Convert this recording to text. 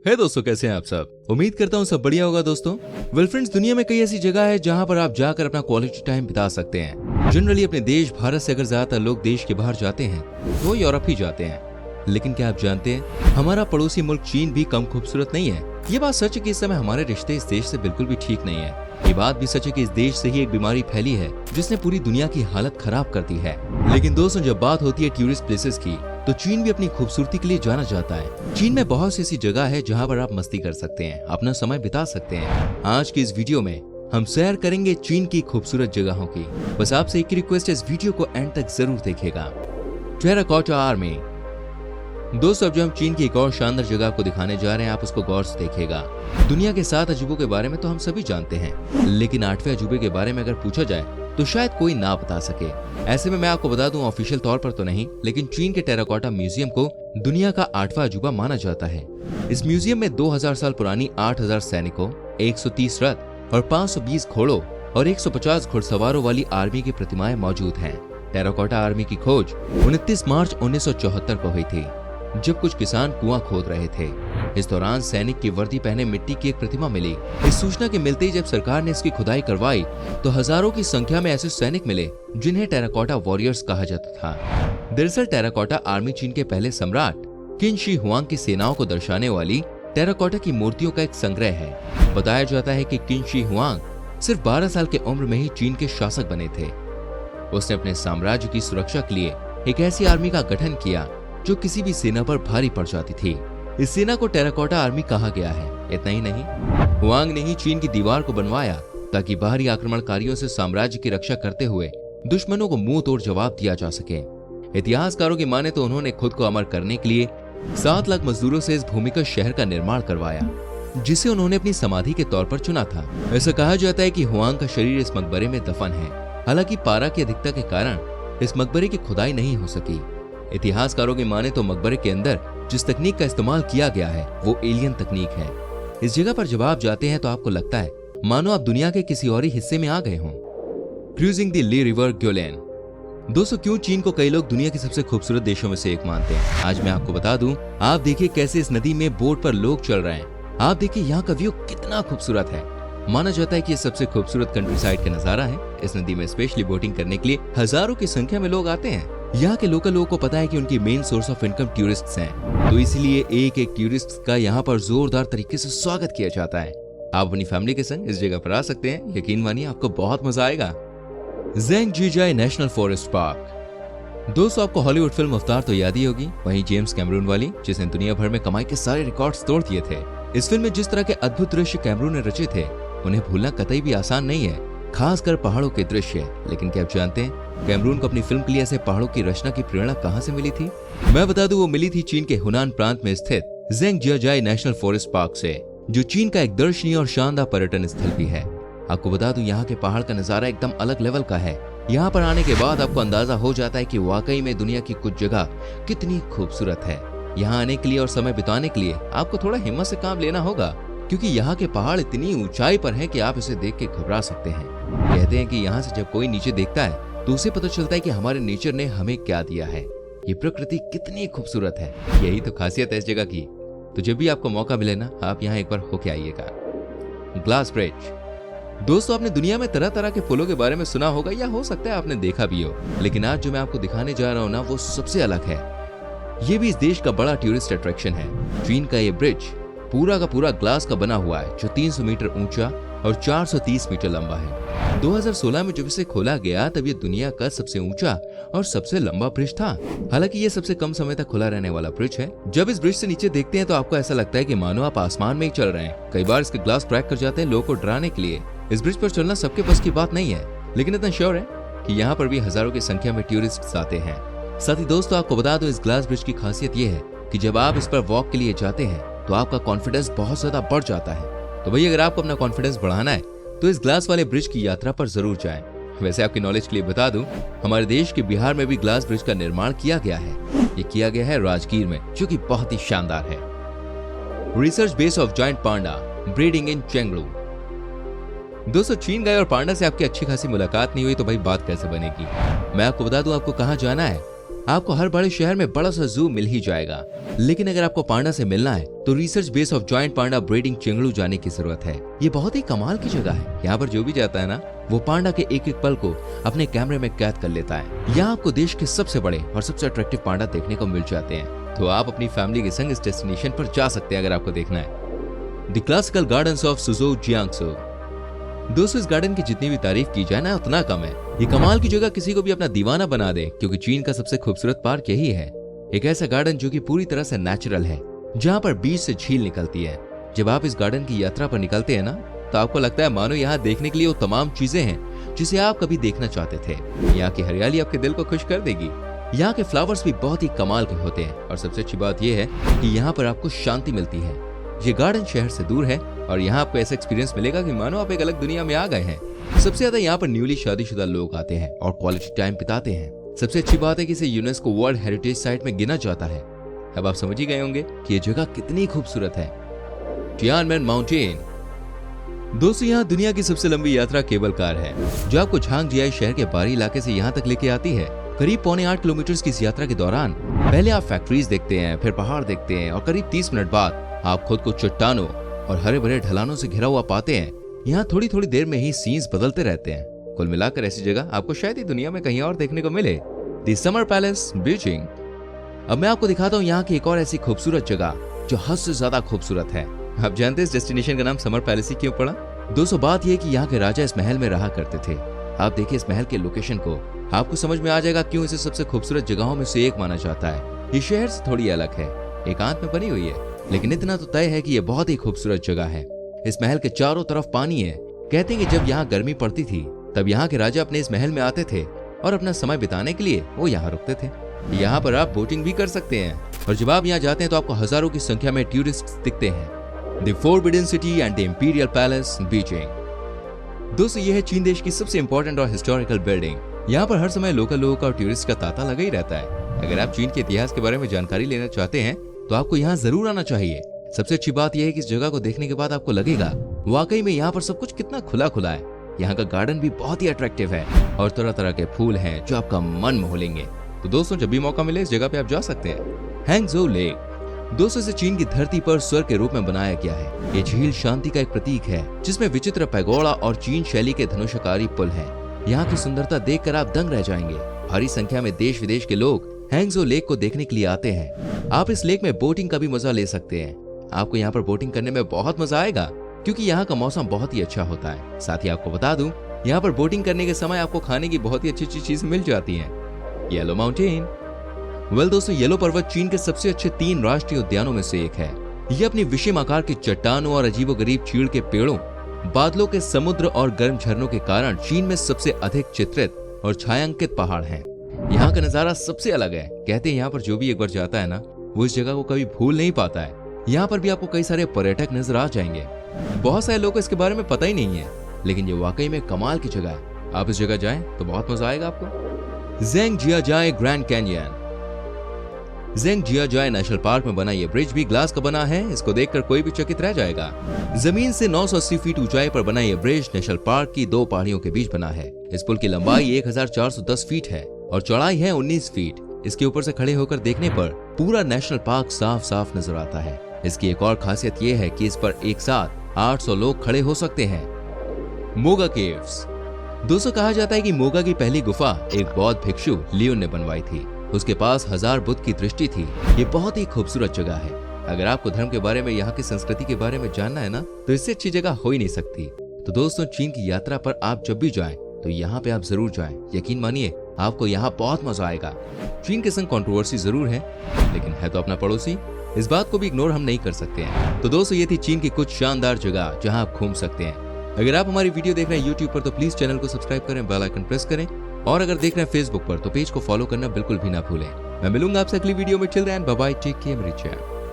है दोस्तों, कैसे हैं आप सब। उम्मीद करता हूँ सब बढ़िया होगा दोस्तों। वेल फ्रेंड्स, दुनिया में कई ऐसी जगह है जहाँ पर आप जाकर अपना क्वालिटी टाइम बिता सकते हैं। जनरली अपने देश भारत से अगर ज्यादातर लोग देश के बाहर जाते हैं तो वो यूरोप ही जाते हैं। लेकिन क्या आप जानते हैं, हमारा पड़ोसी मुल्क चीन भी कम खूबसूरत नहीं है। ये बात सच है कि इस समय हमारे रिश्ते इस देश से बिल्कुल भी ठीक नहीं है। ये बात भी सच है कि इस देश से ही एक बीमारी फैली है जिसने पूरी दुनिया की हालत खराब कर दी है। लेकिन दोस्तों, जब बात होती है टूरिस्ट प्लेसेस की, तो चीन भी अपनी खूबसूरती के लिए जाना जाता है। चीन में बहुत सी ऐसी जगह है जहाँ पर आप मस्ती कर सकते हैं, अपना समय बिता सकते हैं। आज की इस वीडियो में हम सैर करेंगे चीन की खूबसूरत जगहों की। बस आपसे एक रिक्वेस्ट है, इस वीडियो को एंड तक जरूर देखिएगा। Terracotta army. दोस्तों, अब जो हम चीन की एक और शानदार जगह को दिखाने जा रहे हैं, आप उसको गौर से देखिएगा। दुनिया के 7 अजूबों के बारे में तो हम सभी जानते हैं, लेकिन 8वें अजूबे के बारे में अगर पूछा जाए तो शायद कोई ना बता सके। ऐसे में मैं आपको बता दूं, ऑफिशियल तौर पर तो नहीं, लेकिन चीन के टेराकोटा म्यूजियम को दुनिया का 8वां अजूबा माना जाता है। इस म्यूजियम में 2000 साल पुरानी 8000 सैनिकों, 130 रथ और 520 घोड़ों और 150 घुड़सवारों वाली आर्मी की प्रतिमाएं मौजूद हैं। टेराकोटा आर्मी की खोज 29 मार्च 1974 को हुई थी, जब कुछ किसान कुआं खोद रहे थे। इस दौरान सैनिक की वर्दी पहने मिट्टी की एक प्रतिमा मिली। इस सूचना के मिलते ही जब सरकार ने इसकी खुदाई करवाई तो हजारों की संख्या में ऐसे सैनिक मिले जिन्हें टेराकोटा वॉरियर्स कहा जाता था। दरअसल टेराकोटा आर्मी चीन के पहले सम्राट किन शी हुआंग की सेनाओं को दर्शाने वाली टेराकोटा की मूर्तियों का एक संग्रह है। बताया जाता है कि किन शी हुआंग सिर्फ 12 साल की उम्र में ही चीन के शासक बने थे। उसने अपने साम्राज्य की सुरक्षा के लिए एक ऐसी आर्मी का गठन किया जो किसी भी सेना पर भारी पड़ जाती थी। इस सेना को टेराकोटा आर्मी कहा गया है। इतना ही नहीं, हुआंग ने ही चीन की दीवार को बनवाया ताकि बाहरी आक्रमणकारियों से साम्राज्य की रक्षा करते हुए दुश्मनों को मुंह तोड़ जवाब दिया जा सके। इतिहासकारों की माने तो उन्होंने खुद को अमर करने के लिए 7 लाख मजदूरों से इस भूमिगत शहर का निर्माण करवाया, जिसे उन्होंने अपनी समाधि के तौर पर चुना था। ऐसा कहा जाता है कि हुआंग का शरीर इस मकबरे में दफन है। हालांकि पारा की अधिकता के कारण इस मकबरे की खुदाई नहीं हो सकी। इतिहासकारों की माने तो मकबरे के अंदर जिस तकनीक का इस्तेमाल किया गया है वो एलियन तकनीक है। इस जगह पर जब आप जाते हैं तो आपको लगता है मानो आप दुनिया के किसी और ही हिस्से में आ गए हों। Cruising the Li river Guilin. दोस्तों, क्यों चीन को कई लोग दुनिया के सबसे खूबसूरत देशों में से एक मानते हैं, आज मैं आपको बता दूं। आप देखिए कैसे इस नदी में बोट पर लोग चल रहे हैं। आप देखिए यहाँ का व्यू कितना खूबसूरत है। माना जाता है कि ये सबसे खूबसूरत कंट्री साइड का नजारा है। इस नदी में स्पेशली बोटिंग करने के लिए हजारों की संख्या में लोग आते हैं। यहाँ के लोकल लोगों को पता है कि उनकी main source of income tourists हैं, तो इसलिए एक एक टूरिस्ट का यहाँ पर जोरदार तरीके से स्वागत किया जाता है। आप अपनी फैमिली के संग इस जगह पर आ सकते हैं। यकीन मानिए, आपको बहुत मजा आएगा। ज़ेंगजीजाई नेशनल फॉरेस्ट पार्क। दोस्तों, आपको हॉलीवुड फिल्म अवतार तो याद ही होगी, वहीं जेम्स कैमरून वाली, जिसने दुनिया भर में कमाई के सारे रिकॉर्ड्स तोड़ दिए थे। इस फिल्म में जिस तरह के अद्भुत दृश्य कैमरून ने रचे थे, उन्हें भूलना कतई भी आसान नहीं है, खासकर पहाड़ों के दृश्य। लेकिन क्या आप जानते हैं कैमरून को अपनी फिल्म के लिए ऐसे पहाड़ों की रचना की प्रेरणा कहां से मिली थी? मैं बता दूं, वो मिली थी चीन के हुनान प्रांत में स्थित ज़ेंगजीजाई नेशनल फॉरेस्ट पार्क से, जो चीन का एक दर्शनीय और शानदार पर्यटन स्थल भी है। आपको बता दूं, यहाँ के पहाड़ का नजारा एकदम अलग लेवल का है। यहाँ पर आने के बाद आपको अंदाजा हो जाता है कि वाकई में दुनिया की कुछ जगह कितनी खूबसूरत है। यहाँ आने के लिए और समय बिताने के लिए आपको थोड़ा हिम्मत से काम लेना होगा, क्योंकि यहाँ के पहाड़ इतनी ऊंचाई पर हैं कि आप इसे देख के घबरा सकते हैं। कहते हैं कि यहाँ से जब कोई नीचे देखता है तो उसे पता चलता है कि हमारे नेचर ने हमें क्या दिया है, ये प्रकृति कितनी खूबसूरत है। यही तो खासियत है इस जगह की। तो जब भी आपको मौका मिले ना, आप यहाँ एक बार होके आइएगा। Glass bridge. दोस्तों, आपने दुनिया में तरह तरह के पुलों के बारे में सुना होगा, या हो सकता है आपने देखा भी हो, लेकिन आज जो मैं आपको दिखाने जा रहा हूँ ना, वो सबसे अलग है। ये भी इस देश का बड़ा टूरिस्ट अट्रैक्शन है। चीन का ये ब्रिज पूरा का पूरा ग्लास का बना हुआ है, जो 300 मीटर ऊंचा और 430 मीटर लंबा है। 2016 में जब इसे खोला गया तब ये दुनिया का सबसे ऊंचा और सबसे लंबा ब्रिज था। हालांकि ये सबसे कम समय तक खुला रहने वाला ब्रिज है। जब इस ब्रिज से नीचे देखते हैं तो आपको ऐसा लगता है कि मानो आप आसमान में ही चल रहे हैं। कई बार इसके ग्लास क्रैक कर जाते हैं लोगों को डराने के लिए। इस ब्रिज पर चलना सबके बस की बात नहीं है, लेकिन इतना श्योर है कि यहाँ पर भी हजारों की संख्या में टूरिस्ट आते हैं। साथ ही दोस्तों, आपको बता दो, इस ग्लास ब्रिज की खासियत ये है कि जब आप इस पर वॉक के लिए जाते हैं तो आपका कॉन्फिडेंस बहुत ज्यादा बढ़ जाता है। तो भाई, अगर आपको अपना कॉन्फिडेंस बढ़ाना है तो इस ग्लास वाले ब्रिज की यात्रा पर जरूर जाएं। वैसे आपकी नॉलेज के लिए बता दूं, हमारे देश के बिहार में भी ग्लास ब्रिज का निर्माण किया गया है। ये किया गया है राजगीर में, जो कि बहुत ही शानदार है। Research base of giant Panda breeding in Chengdu. दोस्तों, चीन गए और पांडा से आपकी अच्छी खासी मुलाकात नहीं हुई तो भाई बात कैसे बनेगी। मैं आपको बता दूं आपको कहाँ जाना है। आपको हर बड़े शहर में बड़ा सा जू मिल ही जाएगा, लेकिन अगर आपको पांडा से मिलना है तो research base of giant panda breeding Chengdu जाने की जरूरत है। ये बहुत ही कमाल की जगह है। यहाँ पर जो भी जाता है ना, वो पांडा के एक एक पल को अपने कैमरे में कैद कर लेता है। यहाँ आपको देश के सबसे बड़े और सबसे अट्रैक्टिव पांडा देखने को मिल जाते हैं, तो आप अपनी फैमिली के संग इस डेस्टिनेशन पर जा सकते हैं अगर आपको देखना है। The classical gardens of Suzhou Jiangsu. दोस्तों, इस गार्डन की जितनी भी तारीफ की जाए ना उतना कम है। ये कमाल की जगह किसी को भी अपना दीवाना बना दे, क्योंकि चीन का सबसे खूबसूरत पार्क यही है। एक ऐसा गार्डन जो कि पूरी तरह से नेचुरल है, जहाँ पर बीच से झील निकलती है। जब आप इस गार्डन की यात्रा पर निकलते हैं ना, तो आपको लगता है मानो यहाँ देखने के लिए वो तमाम चीजें हैं जिसे आप कभी देखना चाहते थे। यहाँ की हरियाली आपके दिल को खुश कर देगी। यहाँ के फ्लावर्स भी बहुत ही कमाल के होते हैं, और सबसे अच्छी बात यह है कि यहाँ पर आपको शांति मिलती है। ये गार्डन शहर से दूर है, और यहाँ आपको ऐसा एक्सपीरियंस मिलेगा कि मानो आप एक अलग दुनिया में आ गए हैं। सबसे ज्यादा यहाँ पर न्यूली शादीशुदा लोग आते हैं और क्वालिटी टाइम बिताते हैं। सबसे अच्छी बात है कि इसे यूनेस्को वर्ल्ड हेरिटेज साइट में गिना जाता है। अब आप समझ ही गए होंगे कि ये जगह कितनी खूबसूरत है। टियानमेन माउंटेन। दोस्तों, यहाँ दुनिया की सबसे लंबी यात्रा केबल कार है, जो आपको झांगजियाई शहर के बाहरी इलाके से यहाँ तक लेके आती है। करीब 8.25 किलोमीटर की इस यात्रा के दौरान पहले आप फैक्ट्रीज देखते हैं, फिर पहाड़ देखते हैं, और करीब 30 मिनट बाद आप खुद को चट्टानों और हरे भरे ढलानों से घिरा हुआ पाते हैं। यहाँ थोड़ी थोड़ी देर में ही सीन्स बदलते रहते हैं। कुल मिलाकर ऐसी जगह आपको शायद ही दुनिया में कहीं और देखने को मिले। The summer palace Beijing. अब मैं आपको दिखाता हूँ यहाँ की एक और ऐसी खूबसूरत जगह जो हद से ज्यादा खूबसूरत है। आप जानते हैं इस डेस्टिनेशन का नाम समर पैलेस ही क्यों पड़ा? दोस्तों, बात यह कि यहाँ के राजा इस महल में रहा करते थे। आप देखिए इस महल के लोकेशन को, आपको समझ में आ जाएगा क्यों इसे सबसे खूबसूरत जगहों में से एक माना जाता है। ये शहर से थोड़ी अलग है, एकांत में बनी हुई है, लेकिन इतना तो तय है कि ये बहुत ही खूबसूरत जगह है। इस महल के चारों तरफ पानी है। कहते हैं कि जब यहाँ गर्मी पड़ती थी तब यहाँ के राजा अपने इस महल में आते थे और अपना समय बिताने के लिए वो यहाँ रुकते थे। यहाँ पर आप बोटिंग भी कर सकते हैं, और जब आप यहाँ जाते हैं तो आपको हजारों की संख्या में टूरिस्ट दिखते हैं। The forbidden city and the imperial palace Beijing. दोस्तों, यह है चीन देश की सबसे इंपॉर्टेंट और हिस्टोरिकल बिल्डिंग। यहाँ पर हर समय लोकल लोगों का और टूरिस्ट का तांता लगा ही रहता है। अगर आप चीन के इतिहास के बारे में जानकारी लेना चाहते हैं तो आपको यहाँ जरूर आना चाहिए। सबसे अच्छी बात यह है कि इस जगह को देखने के बाद आपको लगेगा वाकई में यहाँ पर सब कुछ कितना खुला खुला है। यहाँ का गार्डन भी बहुत ही अट्रैक्टिव है, और तरह तरह के फूल हैं जो आपका मन मोह लेंगे। तो दोस्तों, जब भी मौका मिले इस जगह पे आप जा सकते हैं। हैंगझोउ लेक। दोस्तों, इसे चीन की धरती पर स्वर्ग के रूप में बनाया गया है। ये झील शांति का एक प्रतीक है, जिसमें विचित्र पैगोड़ा और चीन शैली के धनुषकारी पुल है। यहाँ की सुंदरता देखकर आप दंग रह जाएंगे। भारी संख्या में देश विदेश के लोग हैंगझोउ लेक को देखने के लिए आते हैं। आप इस लेक में बोटिंग का भी मजा ले सकते हैं। आपको यहाँ पर बोटिंग करने में बहुत मजा आएगा, क्योंकि यहाँ का मौसम बहुत ही अच्छा होता है। साथ ही आपको बता दूं, यहाँ पर बोटिंग करने के समय आपको खाने की बहुत ही अच्छी अच्छी चीजें मिल जाती हैं। Yellow mountain. वेल दोस्तों, येलो पर्वत चीन के सबसे अच्छे 3 राष्ट्रीय उद्यानों में से एक है। ये अपनी विषम आकार की चट्टानों और अजीबोगरीब चीड़ के पेड़ों, बादलों के समुद्र और गर्म झरनों के कारण चीन में सबसे अधिक चित्रित और छायांकित पहाड़ हैं। यहाँ का नजारा सबसे अलग है। कहते हैं यहाँ पर जो भी एक बार जाता है ना, वो इस जगह को कभी भूल नहीं पाता है। यहाँ पर भी आपको कई सारे पर्यटक नजर आ जाएंगे। बहुत सारे लोगों को इसके बारे में पता ही नहीं है, लेकिन ये वाकई में कमाल की जगह है। आप इस जगह जाएं तो बहुत मजा आएगा आपको। ज़ेंगजियाजाई ग्रैंड कैंयन। ज़ेंगजियाजाई नेशनल पार्क में बना ये ब्रिज भी ग्लास का बना है। इसको देखकर कोई भी चकित रह जाएगा। जमीन से 980 फीट ऊंचाई पर बना ये ब्रिज नेशनल पार्क की 2 पहाड़ियों के बीच बना है। इस पुल की लंबाई 1410 फीट है और चौड़ाई है 19 फीट। इसके ऊपर से खड़े होकर देखने पर पूरा नेशनल पार्क साफ साफ नजर आता है। इसकी एक और खासियत ये है कि इस पर एक साथ 800 लोग खड़े हो सकते हैं। मोगा केव्स। दोस्तों, कहा जाता है कि मोगा की पहली गुफा एक बौद्ध भिक्षु लियोन ने बनवाई थी। उसके पास 1000 बुद्ध की दृष्टि थी। ये बहुत ही खूबसूरत जगह है। अगर आपको धर्म के बारे में, यहाँ की संस्कृति के बारे में जानना है ना, तो इससे अच्छी जगह हो ही नहीं सकती। तो दोस्तों, चीन की यात्रा पर आप जब भी जाएं तो यहाँ पे आप जरूर जाएं। यकीन मानिए, आपको यहाँ बहुत मजा आएगा। चीन के संग कंट्रोवर्सी जरूर है, लेकिन है तो अपना पड़ोसी। इस बात को भी इग्नोर हम नहीं कर सकते हैं। तो दोस्तों, ये थी चीन की कुछ शानदार जगह जहां आप घूम सकते हैं। अगर आप हमारी वीडियो देख रहे हैं यूट्यूब पर तो प्लीज चैनल को सब्सक्राइब करें, बेल आइकन प्रेस करें, और अगर देख रहे हैं फेसबुक पर तो पेज को फॉलो करना बिल्कुल भी ना भूलें। मैं मिलूंगा आपसे अगली वीडियो में। Till then bye bye, take care, मेरी चैट।